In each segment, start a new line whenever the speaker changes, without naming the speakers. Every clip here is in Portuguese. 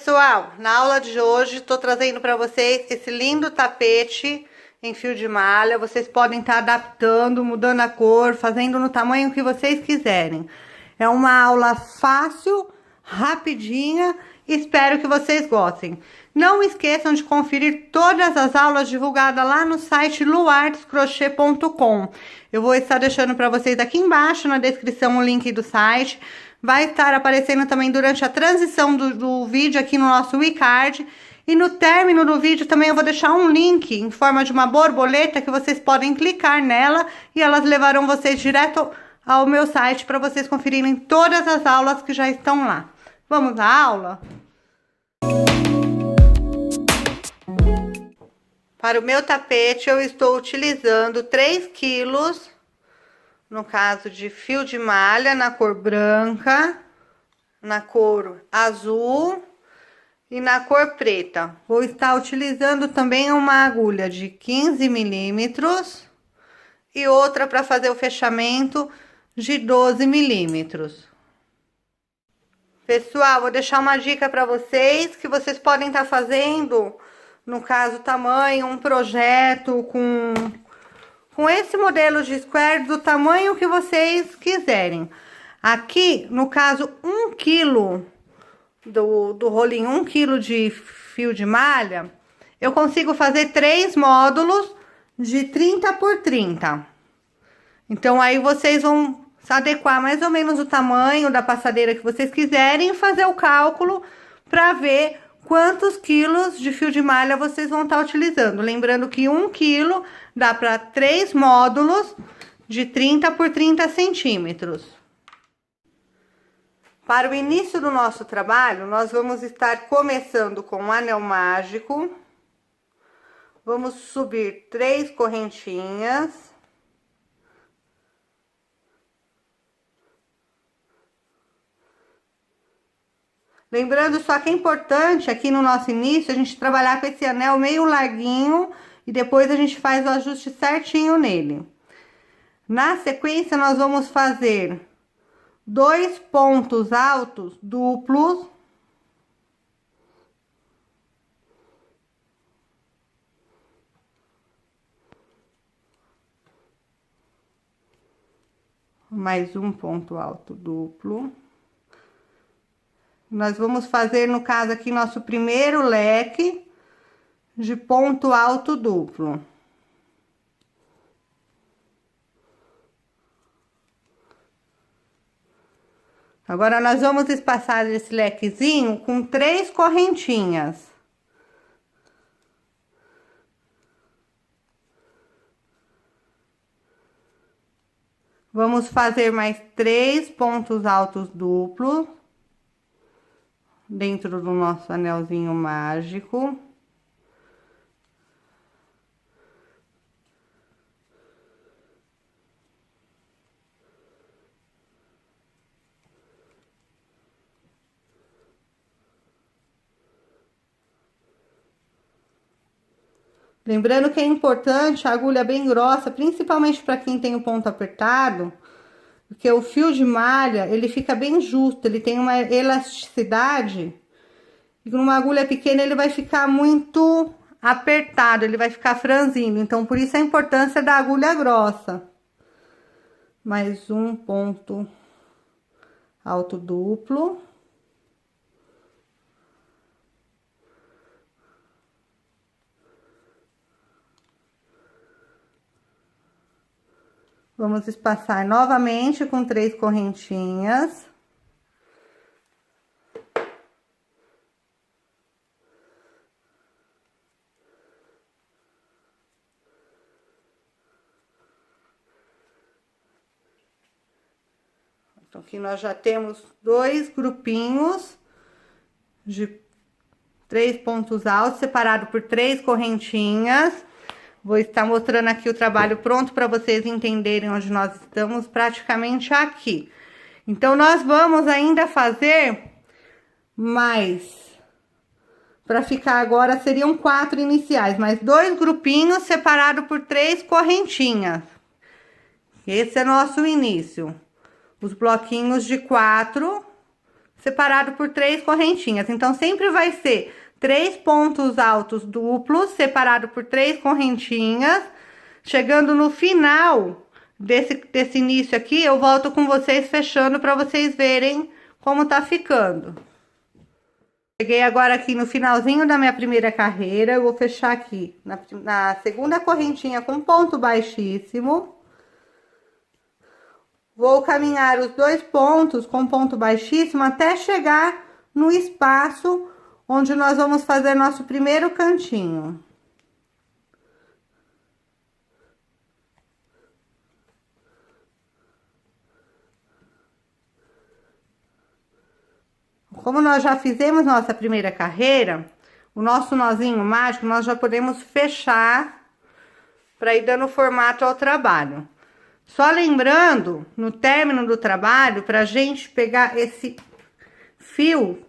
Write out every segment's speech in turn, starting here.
pessoal, na aula de hoje estou trazendo para vocês esse lindo tapete em fio de malha. Vocês podem estar adaptando, mudando a cor, fazendo no tamanho que vocês quiserem. É uma aula fácil, rapidinha, espero que vocês gostem. Não esqueçam de conferir todas as aulas divulgadas lá no site luardescrochê.com. Eu vou estar deixando para vocês aqui embaixo na descrição o link do site. Vai estar aparecendo também durante a transição do vídeo aqui no nosso e-card. E no término do vídeo também eu vou deixar um link em forma de uma borboleta que vocês podem clicar nela e elas levarão vocês direto ao meu site para vocês conferirem todas as aulas que já estão lá. Vamos à aula? Para o meu tapete eu estou utilizando 3 quilos. No caso de fio de malha, na cor branca, na cor azul e na cor preta. Vou estar utilizando também uma agulha de 15 milímetros e outra para fazer o fechamento de 12 milímetros. Pessoal, vou deixar uma dica para vocês que vocês podem estar fazendo, no caso tamanho, um projeto com esse modelo de square do tamanho que vocês quiserem. Aqui, no caso, 1 quilo do rolinho, 1 quilo de fio de malha, eu consigo fazer 3 módulos de 30 por 30. Então, aí vocês vão adequar mais ou menos o tamanho da passadeira que vocês quiserem e fazer o cálculo para ver quantos quilos de fio de malha vocês vão estar utilizando. Lembrando que 1 quilo dá para 3 módulos de 30 por 30 centímetros. Para o início do nosso trabalho, nós vamos estar começando com um anel mágico. Vamos subir 3 correntinhas. Lembrando só que é importante aqui no nosso início a gente trabalhar com esse anel meio larguinho e depois a gente faz o ajuste certinho nele. Na sequência nós vamos fazer 2 pontos altos duplos. Mais um ponto alto duplo. Nós vamos fazer, no caso aqui, nosso primeiro leque de ponto alto duplo. Agora, nós vamos espaçar esse lequezinho com 3 correntinhas. Vamos fazer mais 3 pontos altos duplos dentro do nosso anelzinho mágico. Lembrando que é importante a agulha bem grossa, principalmente para quem tem o ponto apertado, porque o fio de malha, ele fica bem justo, ele tem uma elasticidade, e numa agulha pequena ele vai ficar muito apertado, ele vai ficar franzindo, então por isso a importância da agulha grossa. Mais um ponto alto duplo. Vamos espaçar novamente com 3 correntinhas. Então, aqui nós já temos 2 grupinhos de 3 pontos altos, separado por 3 correntinhas. Vou estar mostrando aqui o trabalho pronto para vocês entenderem onde nós estamos, praticamente aqui. Então, nós vamos ainda fazer mais, para ficar agora, seriam 4 iniciais, mais 2 grupinhos separados por 3 correntinhas. Esse é nosso início. Os bloquinhos de 4 separado por 3 correntinhas. Então, sempre vai ser 3 pontos altos duplos, separado por 3 correntinhas. Chegando no final desse início aqui, eu volto com vocês fechando para vocês verem como tá ficando. Cheguei agora aqui no finalzinho da minha primeira carreira, eu vou fechar aqui na segunda correntinha com ponto baixíssimo. Vou caminhar os 2 pontos com ponto baixíssimo até chegar no espaço onde nós vamos fazer nosso primeiro cantinho. Como nós já fizemos nossa primeira carreira, o nosso nozinho mágico nós já podemos fechar para ir dando formato ao trabalho. Só lembrando, no término do trabalho, pra gente pegar esse fio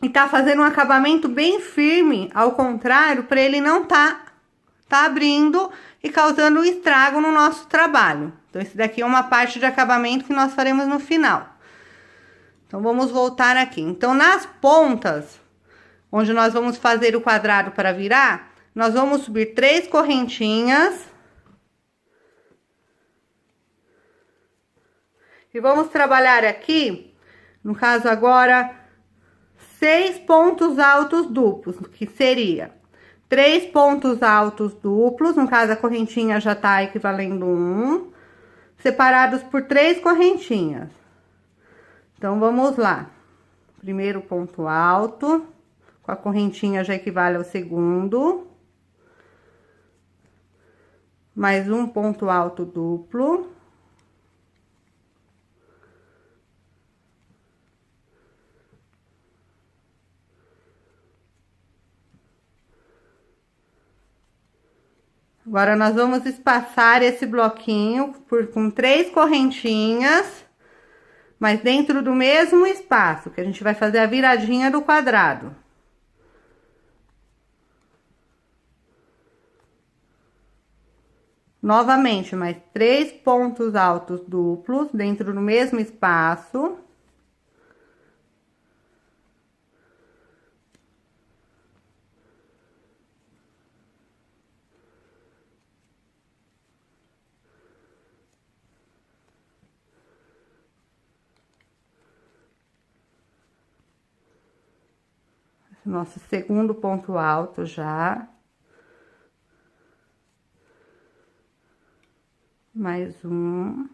e tá fazendo um acabamento bem firme, ao contrário, para ele não tá abrindo e causando um estrago no nosso trabalho. Então, esse daqui é uma parte de acabamento que nós faremos no final. Então, vamos voltar aqui. Então, nas pontas, onde nós vamos fazer o quadrado para virar, nós vamos subir 3 correntinhas. E vamos trabalhar aqui, no caso agora, 6 pontos altos duplos, que seria 3 pontos altos duplos, no caso a correntinha já tá equivalendo 1, separados por 3 correntinhas. Então, vamos lá. Primeiro ponto alto, com a correntinha já equivale ao segundo. Mais um ponto alto duplo. Agora, nós vamos espaçar esse bloquinho com 3 correntinhas, mas dentro do mesmo espaço, que a gente vai fazer a viradinha do quadrado. Novamente, mais 3 pontos altos duplos dentro do mesmo espaço. Nosso segundo ponto alto já. Mais um.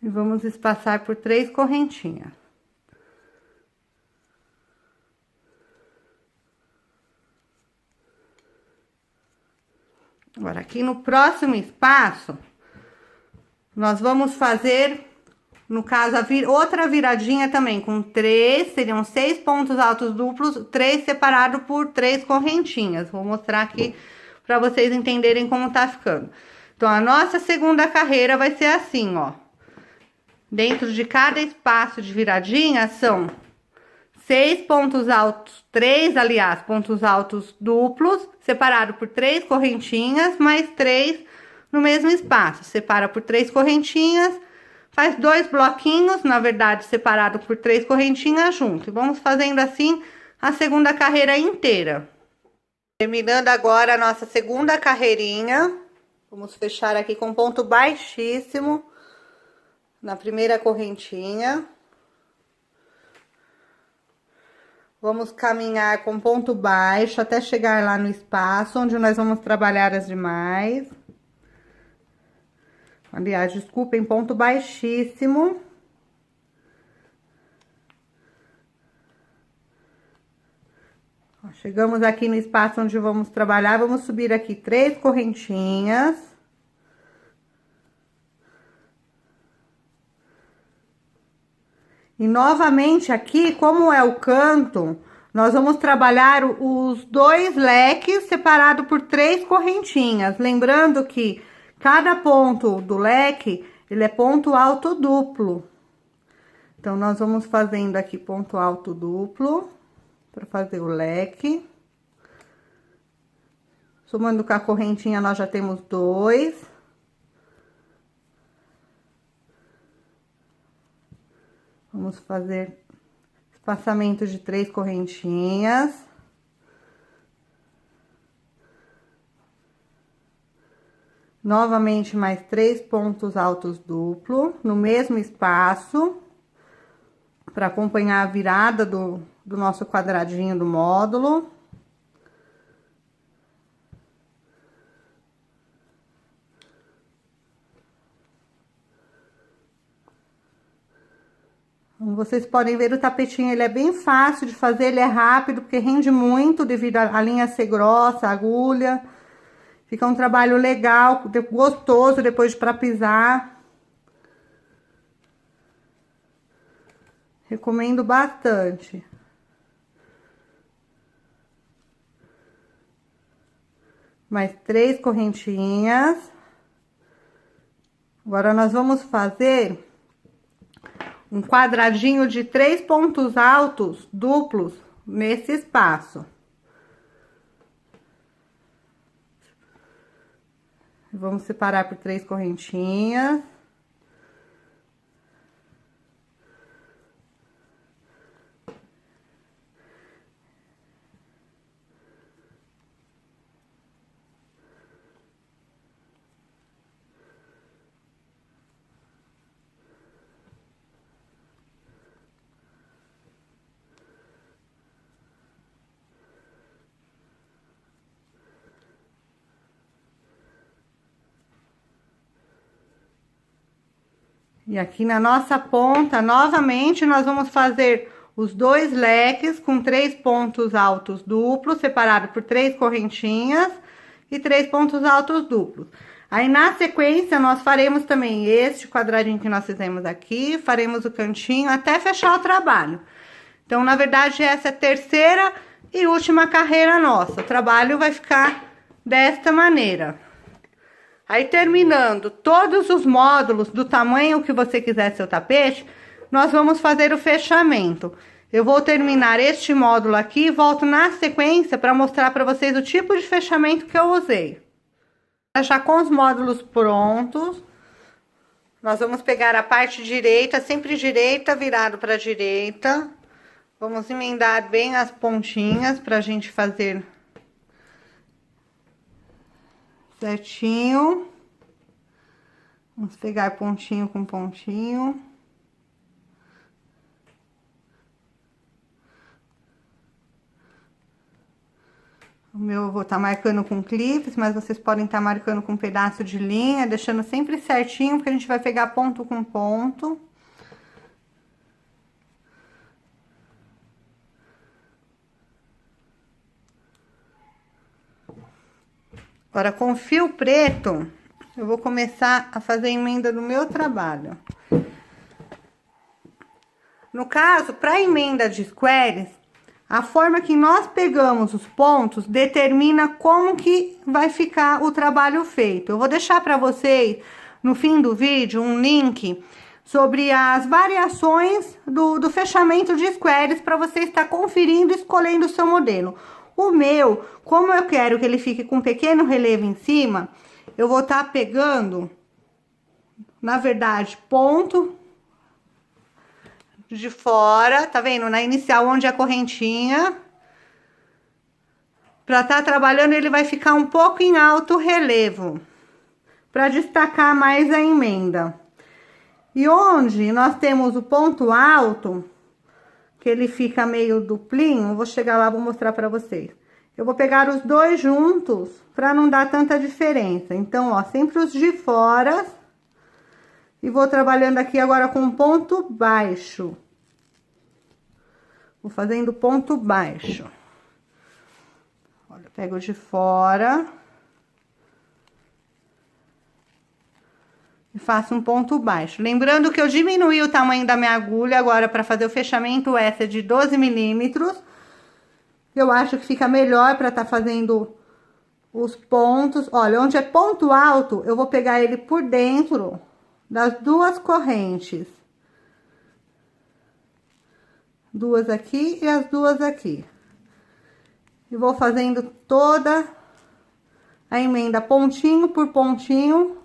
E vamos espaçar por 3 correntinhas. Agora, aqui no próximo espaço, nós vamos fazer, no caso, outra viradinha também, com 3, seriam 6 pontos altos duplos, 3 separado por 3 correntinhas. Vou mostrar aqui para vocês entenderem como tá ficando. Então, a nossa segunda carreira vai ser assim, ó. Dentro de cada espaço de viradinha, são 6 pontos altos, 3, aliás, pontos altos duplos, separado por 3 correntinhas, mais 3 no mesmo espaço. Separa por 3 correntinhas, faz 2 bloquinhos, na verdade, separado por 3 correntinhas junto. E vamos fazendo assim a segunda carreira inteira. Terminando agora a nossa segunda carreirinha, vamos fechar aqui com ponto baixíssimo na primeira correntinha. Vamos caminhar com ponto baixo até chegar lá no espaço onde nós vamos trabalhar as demais. Aliás, desculpem, ponto baixíssimo. Ó, chegamos aqui no espaço onde vamos trabalhar, vamos subir aqui 3 correntinhas. E novamente aqui, como é o canto, nós vamos trabalhar os 2 leques separados por 3 correntinhas. Lembrando que cada ponto do leque, ele é ponto alto duplo. Então, nós vamos fazendo aqui ponto alto duplo para fazer o leque. Somando com a correntinha, nós já temos 2. Vamos fazer espaçamento de 3 correntinhas. Novamente, mais 3 pontos altos duplo, no mesmo espaço, para acompanhar a virada do nosso quadradinho do módulo. Como vocês podem ver, o tapetinho, ele é bem fácil de fazer, ele é rápido, porque rende muito devido à linha ser grossa, a agulha. Fica um trabalho legal, gostoso depois para pisar. Recomendo bastante. Mais 3 correntinhas. Agora, nós vamos fazer um quadradinho de 3 pontos altos duplos nesse espaço. Vamos separar por 3 correntinhas. E aqui na nossa ponta, novamente, nós vamos fazer os 2 leques com 3 pontos altos duplos, separado por 3 correntinhas e 3 pontos altos duplos. Aí, na sequência, nós faremos também este quadradinho que nós fizemos aqui, faremos o cantinho até fechar o trabalho. Então, na verdade, essa é a terceira e última carreira nossa. O trabalho vai ficar desta maneira. Aí, terminando todos os módulos do tamanho que você quiser seu tapete, nós vamos fazer o fechamento. Eu vou terminar este módulo aqui e volto na sequência para mostrar para vocês o tipo de fechamento que eu usei. Já com os módulos prontos, nós vamos pegar a parte direita, sempre direita, virado para a direita. Vamos emendar bem as pontinhas para a gente fazer certinho. Vamos pegar pontinho com pontinho. O meu eu vou estar marcando com clipes, mas vocês podem estar marcando com um pedaço de linha, deixando sempre certinho, porque a gente vai pegar ponto com ponto. Agora, com fio preto, eu vou começar a fazer a emenda do meu trabalho. No caso, para emenda de squares, a forma que nós pegamos os pontos determina como que vai ficar o trabalho feito. Eu vou deixar para vocês, no fim do vídeo, um link sobre as variações do fechamento de squares para você estar conferindo e escolhendo o seu modelo. O meu, como eu quero que ele fique com um pequeno relevo em cima, eu vou estar pegando, na verdade, ponto de fora, tá vendo? Na inicial, onde é a correntinha. Pra estar trabalhando, ele vai ficar um pouco em alto relevo, para destacar mais a emenda. E onde nós temos o ponto alto, que ele fica meio duplinho, eu vou chegar lá, vou mostrar pra vocês. Eu vou pegar os dois juntos, pra não dar tanta diferença. Então, ó, sempre os de fora. E vou trabalhando aqui agora com ponto baixo. Vou fazendo ponto baixo. Olha, pego de fora. E faço um ponto baixo. Lembrando que eu diminuí o tamanho da minha agulha agora para fazer o fechamento. Essa é de 12 milímetros. Eu acho que fica melhor para estar fazendo os pontos. Olha, onde é ponto alto, eu vou pegar ele por dentro das duas correntes. Duas aqui e as duas aqui. E vou fazendo toda a emenda pontinho por pontinho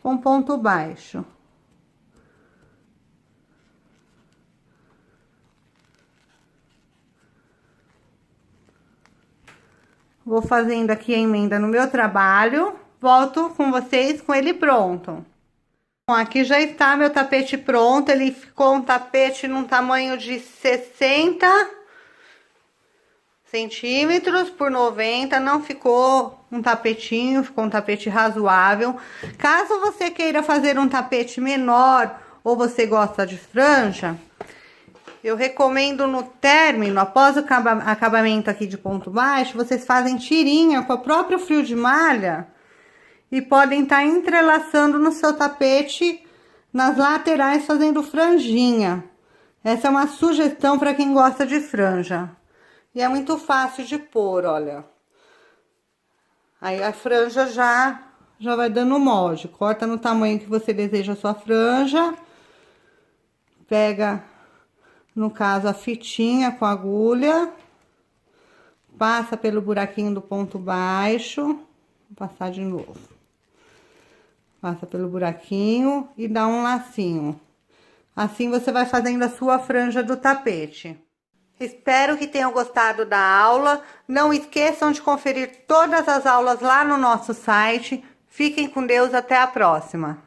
com ponto baixo. Vou fazendo aqui a emenda no meu trabalho, volto com vocês com ele pronto. Bom, aqui já está meu tapete pronto, ele ficou um tapete num tamanho de 60 centímetros por 90, não ficou um tapetinho, ficou um tapete razoável. Caso você queira fazer um tapete menor ou você gosta de franja, eu recomendo no término, após o acabamento aqui de ponto baixo, vocês fazem tirinha com o próprio fio de malha e podem estar entrelaçando no seu tapete nas laterais fazendo franjinha. Essa é uma sugestão para quem gosta de franja. E é muito fácil de pôr, olha. Aí a franja já vai dando molde. Corta no tamanho que você deseja a sua franja. Pega, no caso, a fitinha com a agulha. Passa pelo buraquinho do ponto baixo. Vou passar de novo. Passa pelo buraquinho e dá um lacinho. Assim você vai fazendo a sua franja do tapete. Espero que tenham gostado da aula. Não esqueçam de conferir todas as aulas lá no nosso site. Fiquem com Deus, até a próxima.